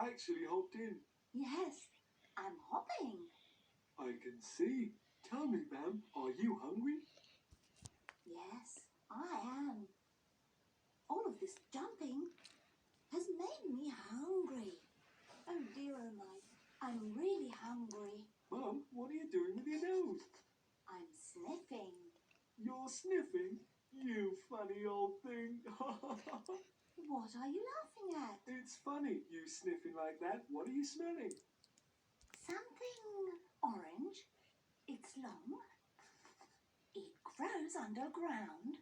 actually hopped in. Yes, I'm hopping. I can see. Tell me, Bam, are you hungry? Yes, I am. All of this jumping has made me hungry. Oh dear, oh my. I'm really hungry. Mum, what are you doing with your nose? I'm sniffing. You're sniffing? You funny old thing. What are you laughing at? It's funny, you sniffing like that. What are you smelling? Something orange. It's long. It grows underground.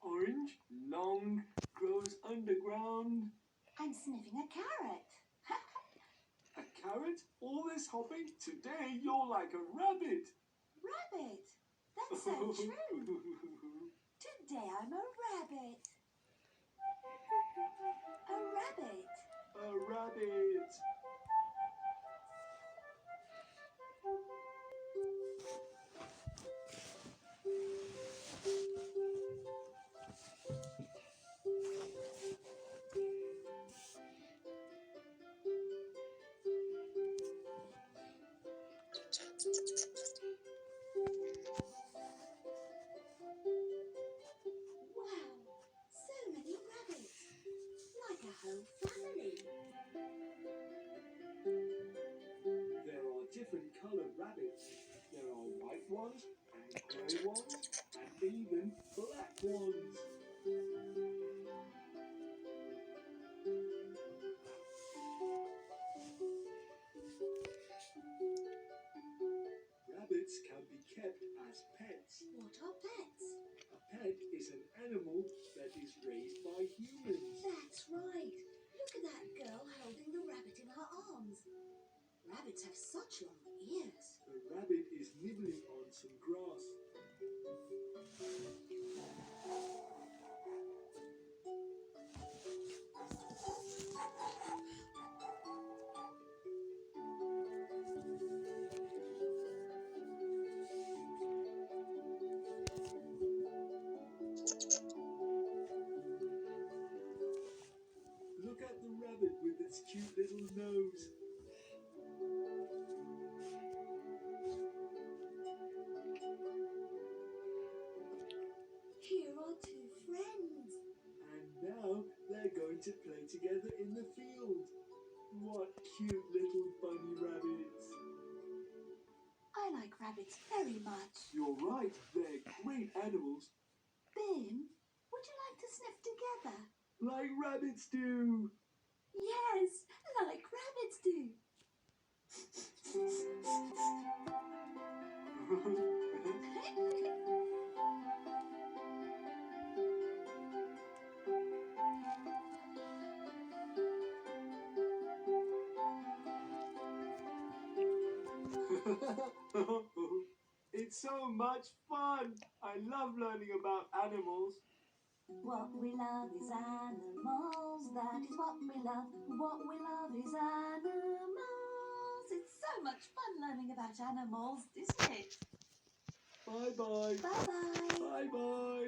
Orange, long, grows underground. I'm sniffing a carrot. A carrot? All this hopping? Today you're like a rabbit. Rabbit. That's so true. Today I'm a rabbit. A rabbit. A rabbit. Wow, so many rabbits. Like a whole family. There are different colored rabbits. There are white ones, and grey ones, and even black ones. Rabbits can be kept as pets. What are pets? A pet is an animal that is raised by humans. That's right. Look at that girl holding the rabbit in her arms. Rabbits have such long ears. The rabbit is nibbling on some grass. Look at the rabbit with its cute little nose. Here are two friends. And now they're going to play together in the field. What cute little bunny rabbits. I like rabbits very much. You're right, they're great animals. Bim, would you like to sniff together? Like rabbits do. Yes, like rabbits do. It's so much fun. I love learning about animals. What we love is animals. That is what we love. What we love is animals. It's so much fun learning about animals, isn't it? Bye-bye. Bye-bye. Bye-bye.